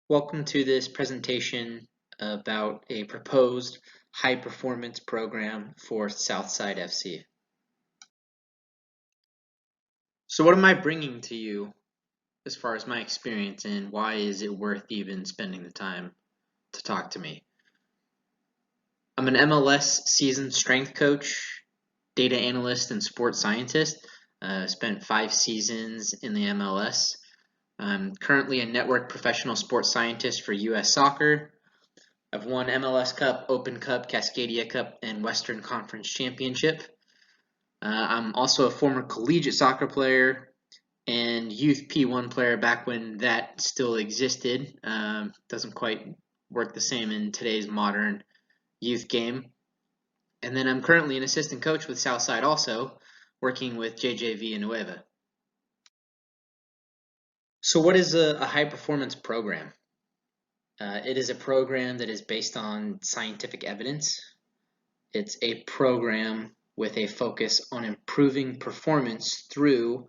Welcome to this presentation about a proposed high-performance program for SouthSide FC. So what am I bringing to you as far as my experience, and why is it worth even spending the time to talk to me? I'm an MLS seasoned strength coach, data analyst, and sports scientist. Spent 5 seasons in the MLS. I'm currently a network professional sports scientist for US Soccer. I've won MLS Cup, Open Cup, Cascadia Cup, and Western Conference Championship. I'm also a former collegiate soccer player and youth P1 player back when that still existed. Doesn't quite work the same in today's modern youth game. And then I'm currently an assistant coach with SouthSide also, working with JJ Villanueva. So what is a high-performance program? It is a program that is based on scientific evidence. It's a program with a focus on improving performance through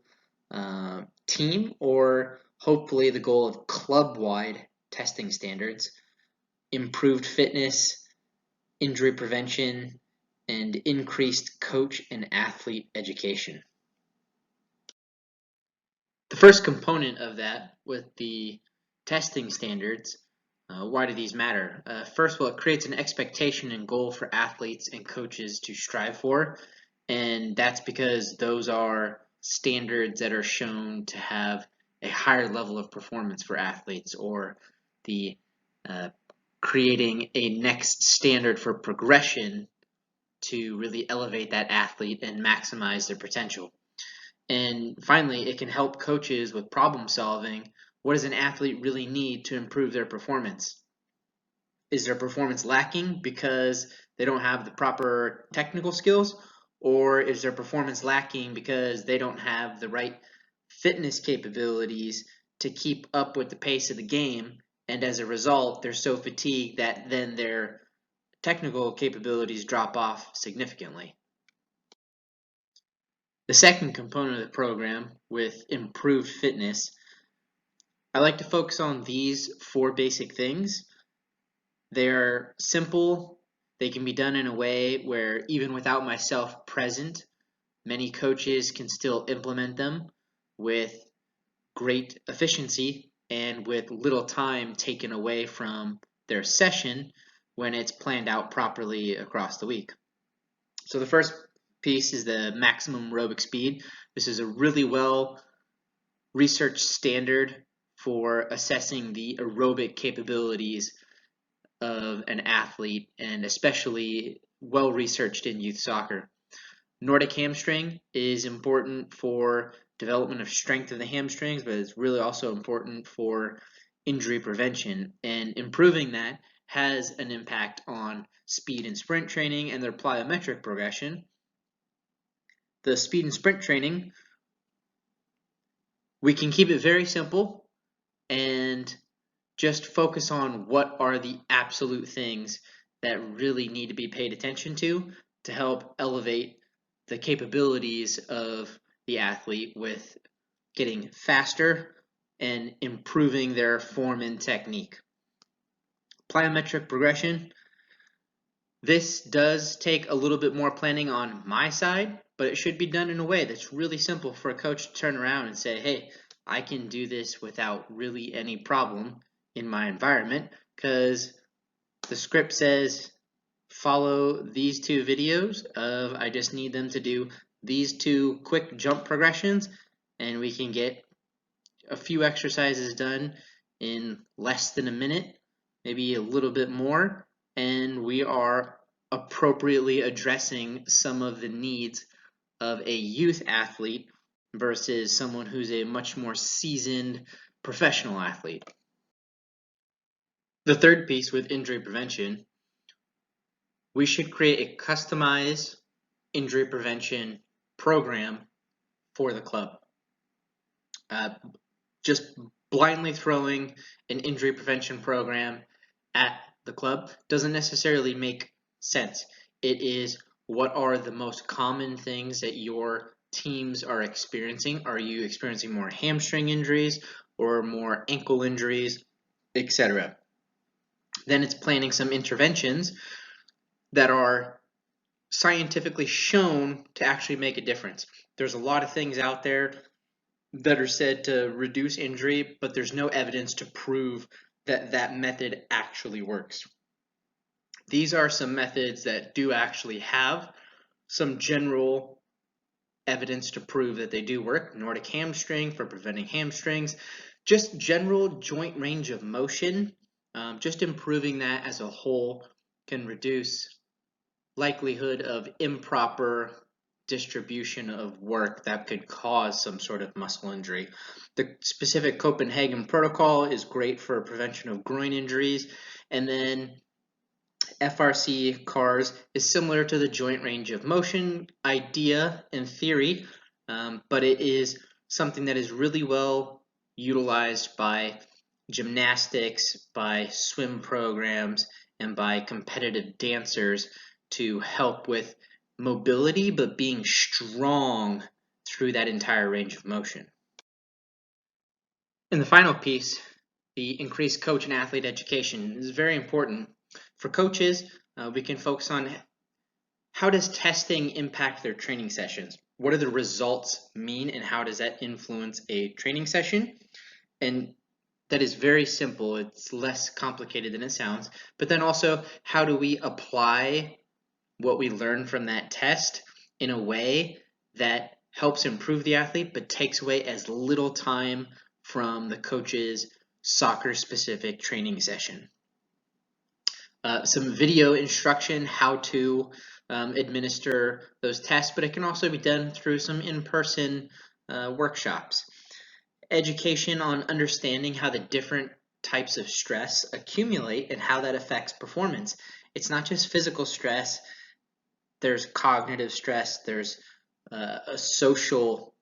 team or hopefully the goal of club-wide testing standards, improved fitness, injury prevention, and increased coach and athlete education. The first component of that with the testing standards, why do these matter? First of all, it creates an expectation and goal for athletes and coaches to strive for, and that's because those are standards that are shown to have a higher level of performance for athletes, or the creating a next standard for progression to really elevate that athlete and maximize their potential. And finally, it can help coaches with problem solving. What does an athlete really need to improve their performance? Is their performance lacking because they don't have the proper technical skills? Or is their performance lacking because they don't have the right fitness capabilities to keep up with the pace of the game? And as a result, they're so fatigued that then their technical capabilities drop off significantly. The second component of the program, with improved fitness, I like to focus on these 4 basic things. They're simple. They can be done in a way where even without myself present, many coaches can still implement them with great efficiency and with little time taken away from their session when it's planned out properly across the week. So the first piece is the maximum aerobic speed. This is a really well researched standard for assessing the aerobic capabilities of an athlete, and especially well researched in youth soccer. Nordic hamstring is important for development of strength of the hamstrings, but it's really also important for injury prevention, and improving that has an impact on speed and sprint training and their plyometric progression. The speed and sprint training, we can keep it very simple and just focus on what are the absolute things that really need to be paid attention to help elevate the capabilities of the athlete with getting faster and improving their form and technique. Plyometric progression. This does take a little bit more planning on my side, but it should be done in a way that's really simple for a coach to turn around and say, hey, I can do this without really any problem in my environment, because the script says follow these 2 videos of I just need them to do these 2 quick jump progressions, and we can get a few exercises done in less than a minute, maybe a little bit more, and we are appropriately addressing some of the needs of a youth athlete versus someone who's a much more seasoned professional athlete. The third piece with injury prevention, we should create a customized injury prevention program for the club. Just blindly throwing an injury prevention program at the club doesn't necessarily make sense. It is, what are the most common things that your teams are experiencing? Are you experiencing more hamstring injuries or more ankle injuries? etc. Then it's planning some interventions that are scientifically shown to actually make a difference. There's a lot of things out there that are said to reduce injury, but there's no evidence to prove that that method actually works. These are some methods that do actually have some general evidence to prove that they do work. Nordic hamstring for preventing hamstrings, just general joint range of motion, just improving that as a whole can reduce likelihood of improper distribution of work that could cause some sort of muscle injury. The specific Copenhagen protocol is great for prevention of groin injuries, and then FRC CARS is similar to the joint range of motion idea in theory, but it is something that is really well utilized by gymnastics, by swim programs, and by competitive dancers to help with mobility, but being strong through that entire range of motion. And the final piece, the increased coach and athlete education, is very important. For coaches, we can focus on how does testing impact their training sessions? What do the results mean, and how does that influence a training session? And that is very simple. It's less complicated than it sounds. But then also, how do we apply what we learn from that test in a way that helps improve the athlete but takes away as little time from the coach's soccer-specific training session? Some video instruction how to administer those tests, but it can also be done through some in-person workshops. Education on understanding how the different types of stress accumulate and how that affects performance. It's not just physical stress. There's cognitive stress. There's a social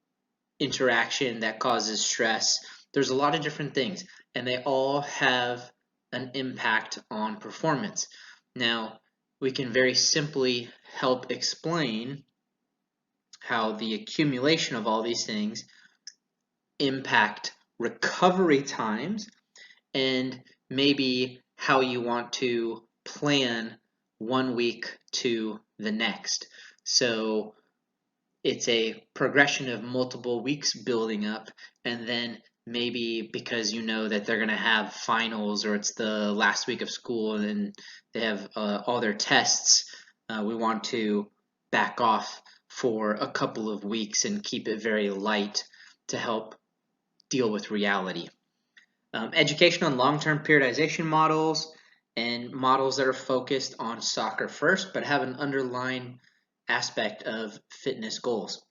interaction that causes stress. There's a lot of different things, and they all have an impact on performance. Now, we can very simply help explain how the accumulation of all these things impact recovery times and maybe how you want to plan 1 week to the next. So it's a progression of multiple weeks building up, and then maybe because you know that they're going to have finals or it's the last week of school and they have all their tests, we want to back off for a couple of weeks and keep it very light to help deal with reality. Education on long-term periodization models and models that are focused on soccer first but have an underlying aspect of fitness goals.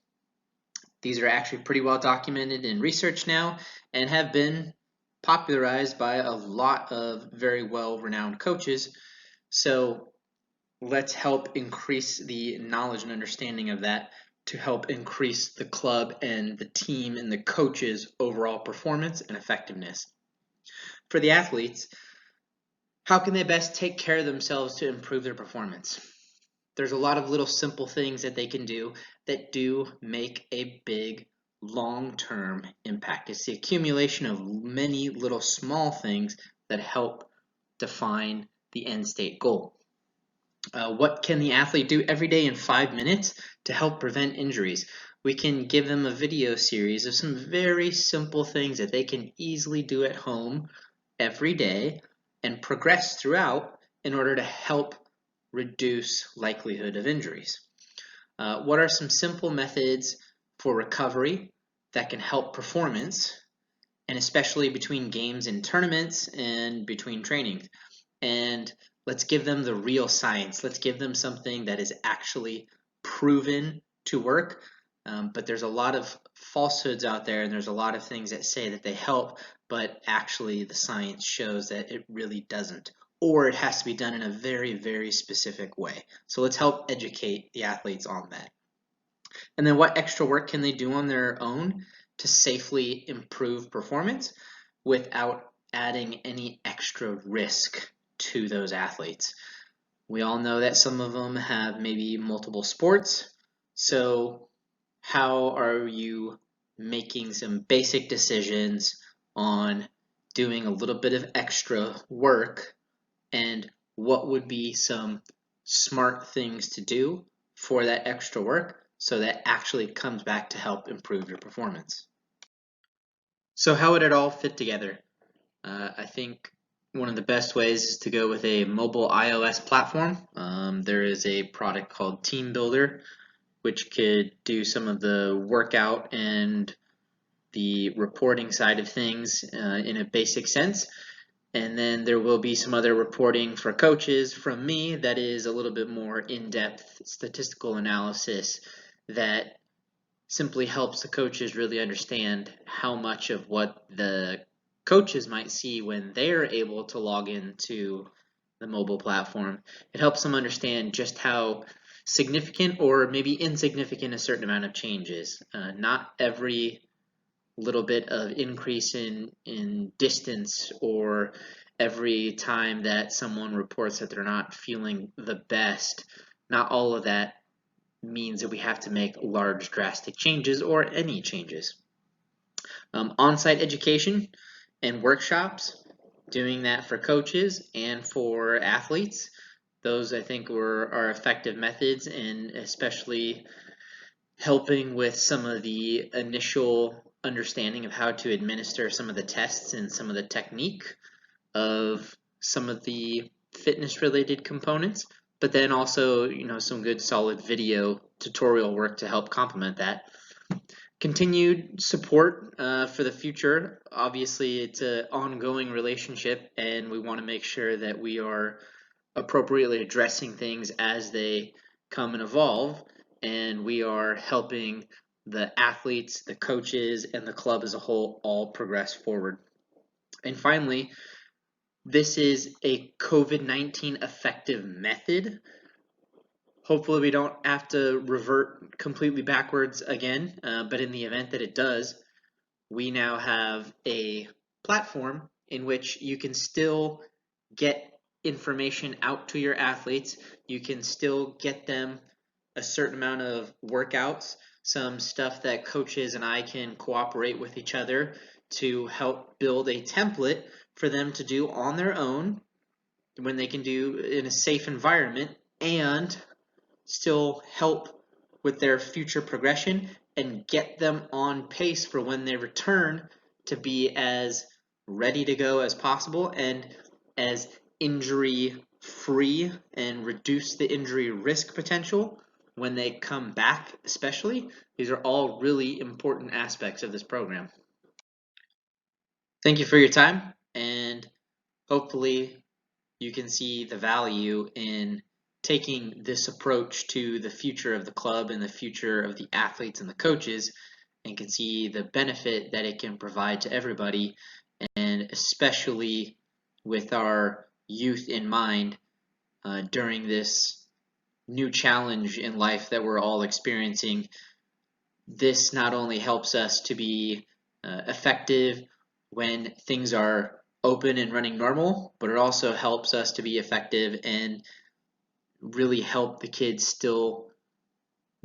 These are actually pretty well documented in research now and have been popularized by a lot of very well-renowned coaches. So let's help increase the knowledge and understanding of that to help increase the club and the team and the coach's overall performance and effectiveness. For the athletes, how can they best take care of themselves to improve their performance? There's a lot of little simple things that they can do that do make a big long-term impact. It's the accumulation of many little small things that help define the end state goal. What can the athlete do every day in 5 minutes to help prevent injuries? We can give them a video series of some very simple things that they can easily do at home every day and progress throughout in order to help reduce likelihood of injuries. What are some simple methods for recovery that can help performance, and especially between games and tournaments and between trainings? And let's give them the real science. Let's give them something that is actually proven to work. But there's a lot of falsehoods out there, and there's a lot of things that say that they help, but actually the science shows that it really doesn't, or it has to be done in a very, very specific way. So let's help educate the athletes on that. And then what extra work can they do on their own to safely improve performance without adding any extra risk to those athletes? We all know that some of them have maybe multiple sports. So how are you making some basic decisions on doing a little bit of extra work and what would be some smart things to do for that extra work so that actually comes back to help improve your performance. So how would it all fit together? I think one of the best ways is to go with a mobile iOS platform. There is a product called Team Builder, which could do some of the workout and the reporting side of things in a basic sense. And then there will be some other reporting for coaches from me that is a little bit more in-depth statistical analysis that simply helps the coaches really understand how much of what the coaches might see when they're able to log into the mobile platform. It helps them understand just how significant or maybe insignificant a certain amount of change is. Not every little bit of increase in distance or every time that someone reports that they're not feeling the best, not all of that means that we have to make large drastic changes or any changes. On-site education and workshops, doing that for coaches and for athletes, those I think are effective methods, and especially helping with some of the initial understanding of how to administer some of the tests and some of the technique of some of the fitness related components, but then also, some good solid video tutorial work to help complement that. Continued support for the future. Obviously, it's an ongoing relationship, and we want to make sure that we are appropriately addressing things as they come and evolve, and we are helping the athletes, the coaches, and the club as a whole all progress forward. And finally, this is a COVID-19 effective method. Hopefully we don't have to revert completely backwards again, but in the event that it does, we now have a platform in which you can still get information out to your athletes. You can still get them a certain amount of workouts, some stuff that coaches and I can cooperate with each other to help build a template for them to do on their own when they can do in a safe environment and still help with their future progression and get them on pace for when they return to be as ready to go as possible and as injury free and reduce the injury risk potential when they come back, especially. These are all really important aspects of this program. Thank you for your time, and hopefully you can see the value in taking this approach to the future of the club and the future of the athletes and the coaches, and can see the benefit that it can provide to everybody, and especially with our youth in mind during this new challenge in life that we're all experiencing. This not only helps us to be effective when things are open and running normal, but it also helps us to be effective and really help the kids still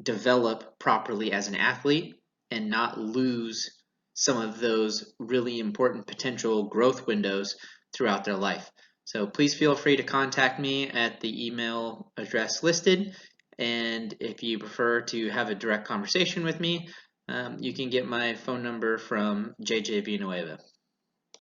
develop properly as an athlete and not lose some of those really important potential growth windows throughout their life. So please feel free to contact me at the email address listed, and if you prefer to have a direct conversation with me, you can get my phone number from JJ Villanueva.